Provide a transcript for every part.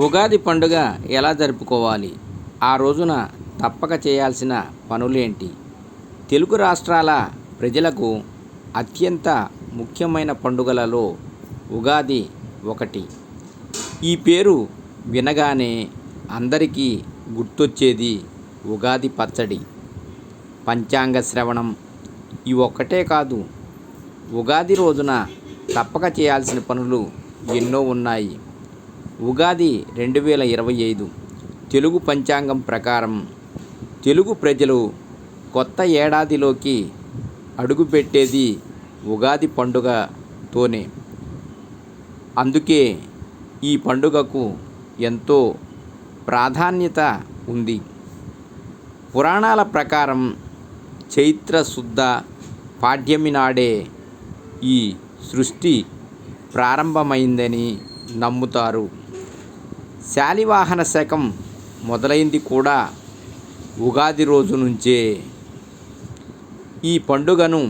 ఉగాది పండుగ ఎలా జరుపుకోవాలి? ఆ రోజున తప్పక చేయాల్సిన పనులేంటి? తెలుగు రాష్ట్రాల ప్రజలకు అత్యంత ముఖ్యమైన పండుగలలో ఉగాది ఒకటి. ఈ పేరు వినగానే అందరికీ గుర్తొచ్చేది ఉగాది పచ్చడి, పంచాంగ శ్రవణం. ఇవి ఒక్కటే కాదు, ఉగాది రోజున తప్పక చేయాల్సిన పనులు ఎన్నో ఉన్నాయి. ఉగాది 2025 తెలుగు పంచాంగం ప్రకారం తెలుగు ప్రజలు కొత్త ఏడాదిలోకి అడుగుపెట్టేది ఉగాది పండుగతోనే. అందుకే ఈ పండుగకు ఎంతో ప్రాధాన్యత ఉంది. పురాణాల ప్రకారం చైత్ర శుద్ధ పాడ్యమి నాడే ఈ సృష్టి ప్రారంభమైందని నమ్ముతారు. శాలివాహన శకం మొదలైంది కూడా ఉగాది రోజు నుంచే. ఈ పండుగను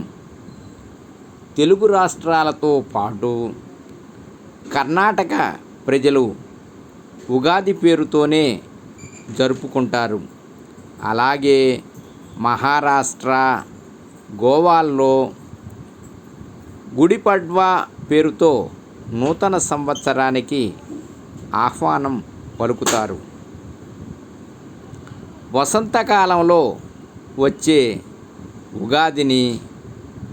తెలుగు రాష్ట్రాలతో పాటు కర్ణాటక ప్రజలు ఉగాది పేరుతోనే జరుపుకుంటారు. అలాగే మహారాష్ట్ర, గోవాల్లో గుడి పడ్వా పేరుతో నూతన సంవత్సరానికి ఆహ్వానం పలుకుతారు. వసంతకాలంలో వచ్చే ఉగాదిని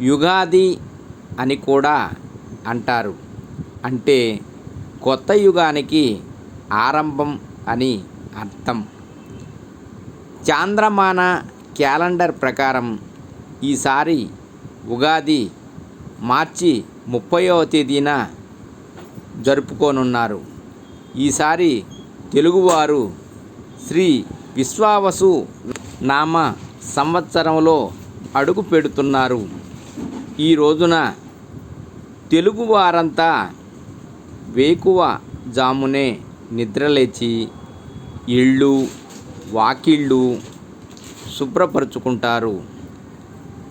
యుగాది అని కూడా అంటారు. అంటే కొత్త యుగానికి ఆరంభం అని అర్థం. చాంద్రమాన క్యాలెండర్ ప్రకారం ఈసారి ఉగాది మార్చి 30వ తేదీన జరుపుకోనున్నారు. ఈసారి తెలుగువారు శ్రీ విశ్వావసు నామ సంవత్సరంలో అడుగు పెడుతున్నారు. ఈ రోజున తెలుగువారంతా వేకువ జామునే నిద్రలేచి ఇళ్ళు వాకిళ్ళు శుభ్రపరుచుకుంటారు.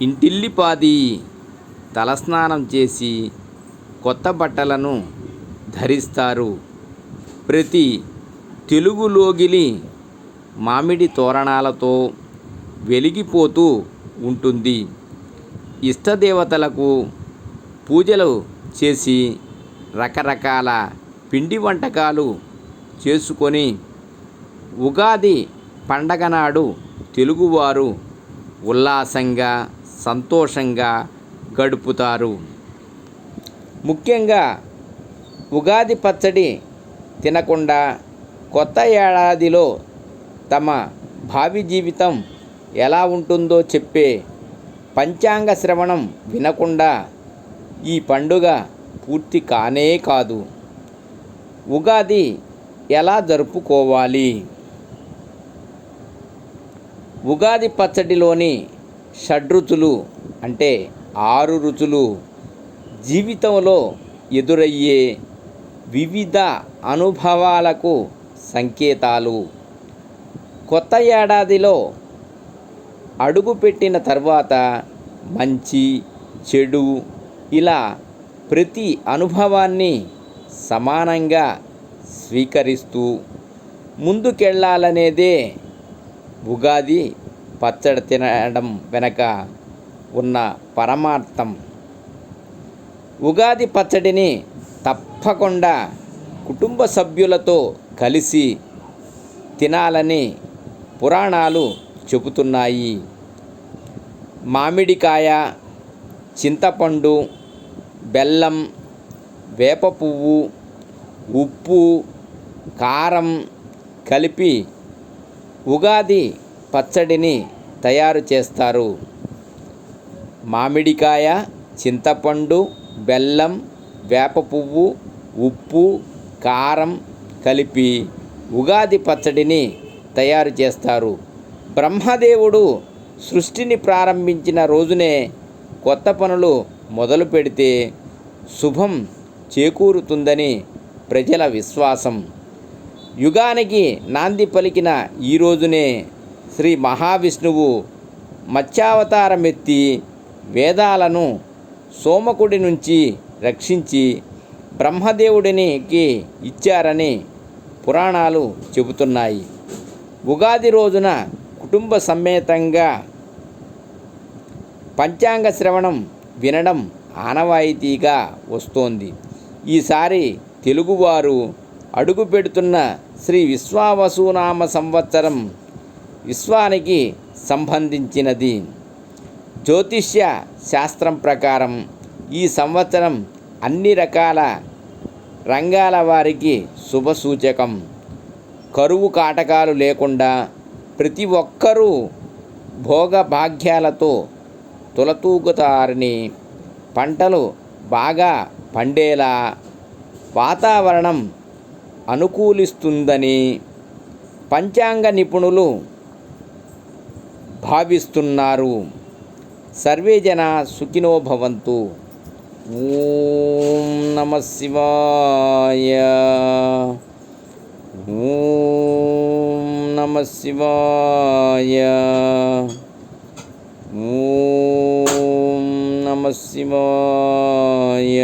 ఇంటిల్లిపాది తలస్నానం చేసి కొత్త బట్టలను ధరిస్తారు. ప్రతి తెలుగు లోగిలి మామిడి తోరణాలతో వెలిగిపోతూ ఉంటుంది. ఇష్టదేవతలకు పూజలు చేసి రకరకాల పిండి వంటకాలు చేసుకొని ఉగాది పండగ నాడు తెలుగువారు ఉల్లాసంగా సంతోషంగా గడుపుతారు. ముఖ్యంగా ఉగాది పచ్చడి తినకుండా కొత్త ఏడాదిలో తమ భావి జీవితం ఎలా ఉంటుందో చెప్పే పంచాంగ శ్రవణం వినకుండా ఈ పండుగ పూర్తి కానే కాదు. ఉగాది ఎలా జరుపుకోవాలి? ఉగాది పచ్చడిలోని షడ్రుచులు అంటే 6 రుచులు జీవితంలో ఎదురయ్యే వివిధ అనుభవాలకు సంకేతాలు. కొత్త ఏడాదిలో అడుగుపెట్టిన తర్వాత మంచి చెడు ఇలా ప్రతి అనుభవాన్ని సమానంగా స్వీకరిస్తూ ముందుకెళ్ళాలనేదే ఉగాది పచ్చడి తినడం వెనక ఉన్న పరమార్థం. ఉగాది పచ్చడిని తప్పకుండా కుటుంబ సభ్యులతో కలిసి తినాలని పురాణాలు చెబుతున్నాయి. మామిడికాయ, చింతపండు, బెల్లం, వేప పువ్వు, ఉప్పు, కారం కలిపి ఉగాది పచ్చడిని తయారు చేస్తారు. మామిడికాయ, చింతపండు, బెల్లం, వేప పువ్వు, ఉప్పు, కారం కలిపి ఉగాది పచ్చడిని తయారు చేస్తారు. బ్రహ్మదేవుడు సృష్టిని ప్రారంభించిన రోజునే కొత్త పనులు మొదలు పెడితే శుభం చేకూరుతుందని ప్రజల విశ్వాసం. యుగానికి నాంది పలికిన ఈ రోజునే శ్రీ మహావిష్ణువు మత్స్యావతారమెత్తి వేదాలను సోమకుడి నుంచి రక్షించి బ్రహ్మదేవుడికి ఇచ్చారని పురాణాలు చెబుతున్నాయి. ఉగాది రోజున కుటుంబ సమేతంగా పంచాంగ శ్రవణం వినడం ఆనవాయితీగా వస్తోంది. ఈసారి తెలుగువారు అడుగు పెడుతున్న శ్రీ విశ్వావసునామ సంవత్సరం విశ్వానికి సంబంధించినది. జ్యోతిష్య శాస్త్రం ప్రకారం ఈ సంవత్సరం అన్ని రకాల రంగాల వారికి శుభసూచకం. కరువు కాటకాలు లేకుండా ప్రతి ఒక్కరూ భోగభాగ్యాలతో తులతూగుతారని, పంటలు బాగా పండేలా వాతావరణం అనుకూలిస్తుందని పంచాంగ నిపుణులు భావిస్తున్నారు. సర్వే జన సుఖినో భవంతు. ఓం నమః శివాయ. ఓం నమః శివాయ. ఓం నమః శివాయ.